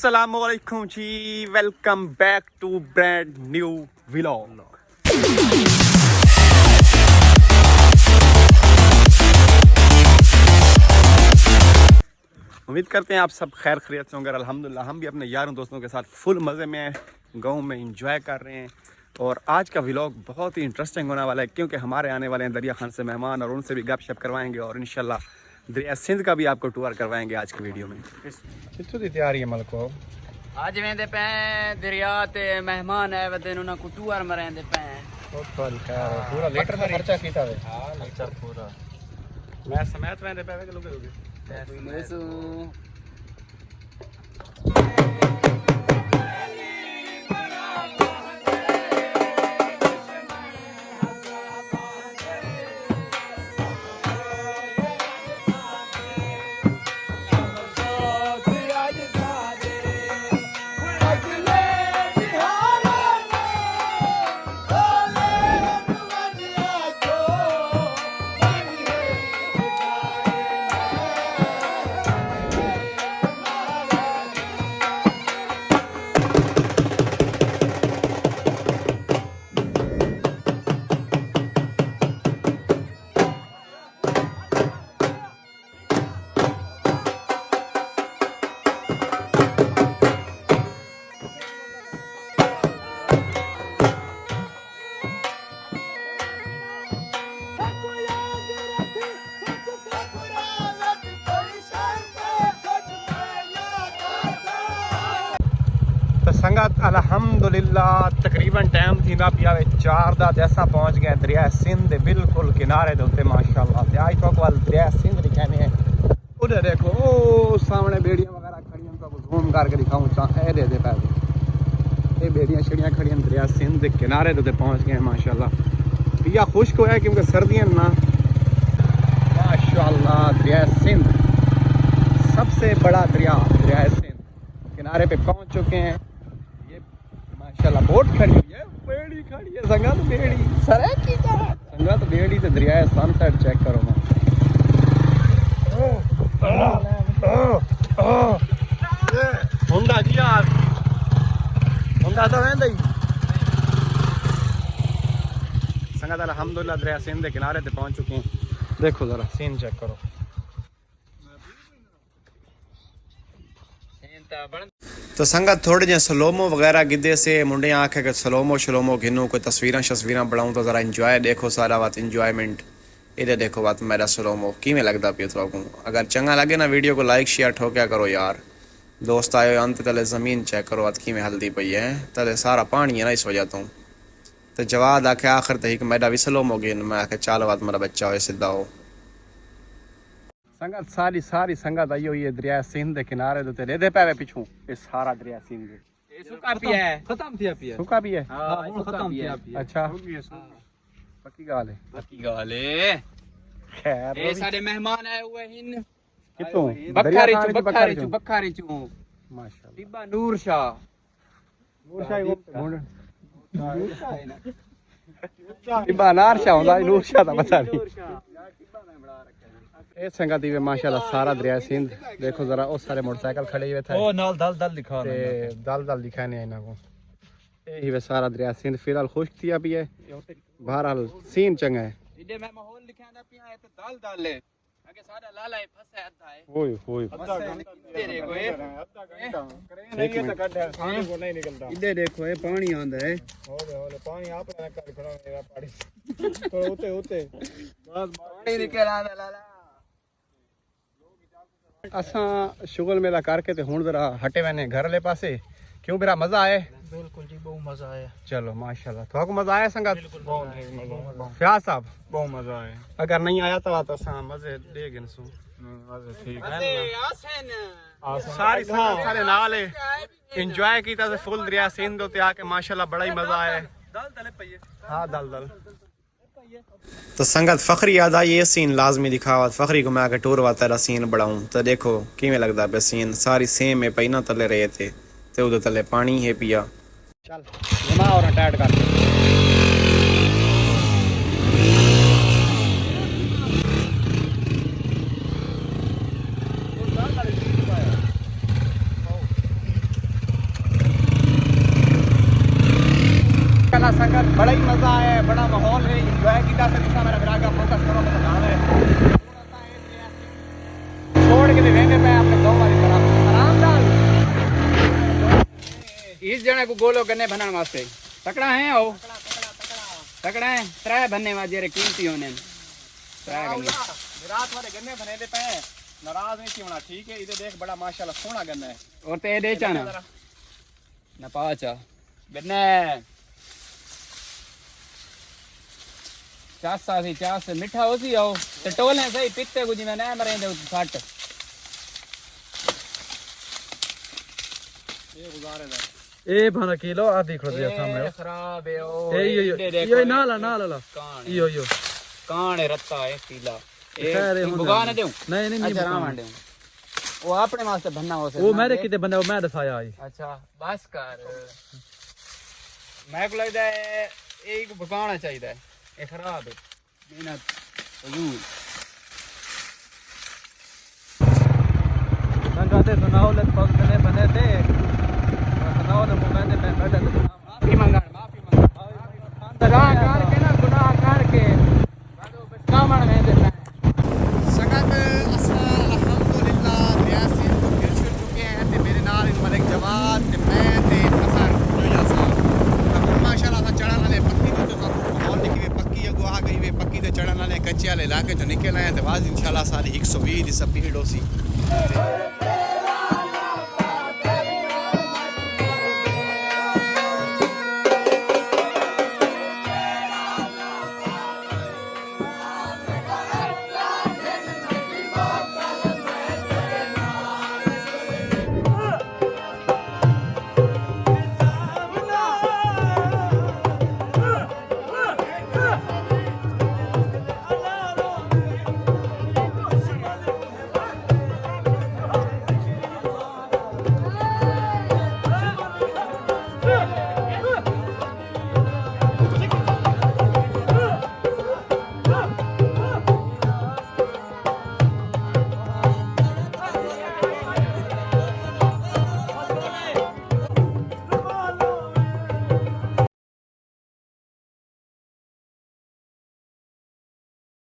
अस्सलामुअलैकुम जी, welcome back to brand new vlog. उम्मीद करते हैं आप सब खैर खैरियत से होंगे। अल्हम्दुलिल्लाह हम भी अपने यारों दोस्तों के साथ फुल मज़े में हैं, गाँव में इंजॉय कर रहे हैं। और आज का व्लॉग बहुत ही इंटरेस्टिंग होने वाला है क्योंकि हमारे आने वाले हैं दरिया खान से मेहमान और उनसे भी गपशप करवाएंगे और इंशाल्लाह दरिया सिंध का भी आपको टूर करवाएंगे आज की वीडियो में। कितों की तैयारी है मलको? आज वेंदे पे दरिया ते मेहमान आए वदे उन्हां को टूर मरेंदे पे पूरा लीटर का खर्चा कीता वे। हां खर्चा पूरा मैं समेत वेंदे पे के लोगे मेसू संगत अल्हम्दुलिल्लाह तकरीबन टाइम थी ना पिया 4 दा जैसा पहुंच गए दरिया सिंध दे बिल्कुल किनारे दे उत्ते माशाअल्लाह। ते आज तो वाल दरिया सिंध दिखाने हैं। उधर देखो ओ सामने बेड़ियां वगैरह खड़ी हैं, तो जूम करके दिखाऊं ए दे पे ये बेड़ियां छड़ियां खड़ी हैं दरिया सिंध दे किनारे दे पहुंच गए माशाअल्लाह। पिया खुश्क होया क्योंकि सर्दियां ना माशाअल्लाह। दरिया सिंध सबसे बड़ा दरिया सिंध किनारे पे पहुंच चुके हैं। माशाल्लाह बोट खड़ी है, बेड़ी खड़ी है संगत, बेड़ी सरे की तरह संगत बेड़ी से दरिया सनसेट चेक करो ना। हुंडा जी यार, हुंडा तो है नहीं संगत। अल्हम्दुलिल्लाह दरिया सिंध के किनारे पे पहुंच चुके हैं। देखो जरा सीन चेक करो। तो संगत थोड़े जे सलोमो वगैरह गिद्धे से मुंडे आखे के सलोमो गिनू कोई तस्वीर बनाऊँ तो ज़रा इंजॉय देखो सारा बात इंजॉयमेंट। इधर देखो बात मेरा सलोमो किमें लगता पियो तो अगर चंगा लगे ना वीडियो को लाइक शेयर ठोक्या करो यार। दोस्त आयो अंत तले ज़मीन चेक करो बात किमें हल्दी पई है, तले सारा पानी है ना इस वजह तो जवाब आखे आखिर तक मेरा भी सलोमो गिन। मैं आखे चल बात मेरा बच्चा हो सीधा हो। संगत सारी संगत आई हुई है दरिया सिंध के किनारे ते रेदे पे पिछू ये सारा दरिया सिंध ये सुका पिया है, खत्म थिया पिया, सुका भी है। हां खत्म थिया पिया। अच्छा पक्की गाल है। खैर ये सारे मेहमान आए हुए हैं कितों बखारी चू माशाल्लाह। टिब्बा नूर शाह टिब्बा नार शाह होंदा, नूर शाह दा पता नहीं। ए संगत वे माशाल्लाह सारा दरिया सिंध देखो जरा ओ सारे मोटरसाइकिल खड़े हुए थे। ओ नाल दल लिखा ते दल दिखाने इना को ए वे सारा दरिया सिंध फिलहाल खुश थिया भी है। बहरहाल सीन चंगा है। इडे में माहौल लिखांदा पिया है ते दल है आगे सारा लाला है फसे अद्धा है। ओए तेरे को आधा घंटा करे नहीं है तो कड्ढे पानी को नहीं निकलता। इडे देखो ये पानी आंदा है। होले पानी आप ना कर खड़ा मेरा पानी तो होते बस पानी निकल आंदा लाला। असां शुगल मेला करके ते हुण जरा हटे वने घर ले पासे क्यों मेरा मजा आए। बिल्कुल जी बहुत मजा आया। चलो माशाल्लाह तो आपको मजा आया संगत? बहुत मजा फ्याज साहब बहुत मजा आया। अगर नहीं आया तो असां मजे दे गिनसू मजे ठीक है सारी सारे नाल एंजॉय कीता से फुल दरिया सिंध ते आके माशाल्लाह बड़ा ही मजा आया। हां दल तो संगत फखरी याद आई ये सीन लाजमी दिखावा। फखरी को मैं आके टूर वा तेरा सीन बढ़ाऊं तो देखो किमें लगता पे सीन। सारी सेम में पई ना तले रहे थे ते उधर तले पानी है पिया। चल घुमा और टाइट कर माशाल्लाह संगत बड़ा ही मजा आया है, बड़ा माहौल है, एंजॉय किया से तुसा मेरा विरागा फोकस करो मेरा गाँव है छोड़ के वेंदे पे अपने गाँव वाली तरफ आराम नाल इस जने को गोलो गन्ने बनने वास्ते तकड़ा है ओ तकड़ा है त्रै बनने वाले रे कीमती होने त्रै गन्ने विराट वाले गन्ने बने दे पे नाराज नहीं होना ठीक है इधर देख बड़ा माशाल्लाह सोना गन्ना है और ते दे चाना ना पाचा गन्ने चासा सी चास मीठा होसी आओ ते टोले सही पित्ते को जी मैं ना मरे दे फट ये गुजारे दा ए भाना किलो आधी खड़ दिया सामने खराब है ओ यो ना ला यो कान है रत्ता है पीला खैर, ए भगवान दे नहीं अच्छा राम आंडे वो अपने वास्ते बनना हो वो मेरे किते बंदा वो मैं दसाया आई अच्छा बस कर मैं को लगदा है एक भगाना चाहिए है ये खराब है मेहनत फजूल संगाते सुनाओ ले पगने बने थे सुनाओ ले मोमेंट पे बैठे थे माफी मंगा गुनाह करके ना गुनाह करके कामण में दे संगत असा अल्हम्दुलिल्लाह रियासी को फिर शुरू चुके हैं ते मेरे नाल मलिक जवाद ते मैं ते फखर जोया साहब तो माशाल्लाह सा चढ़न वाले पक्की तो माहौल लिखी हुई पक्की अगो आ गई वे पक्की ते चढ़न वाले कच्चे वाले इलाके जो निकल आए ते वाज इंशाल्लाह सारी 120 दी स्पीड होसी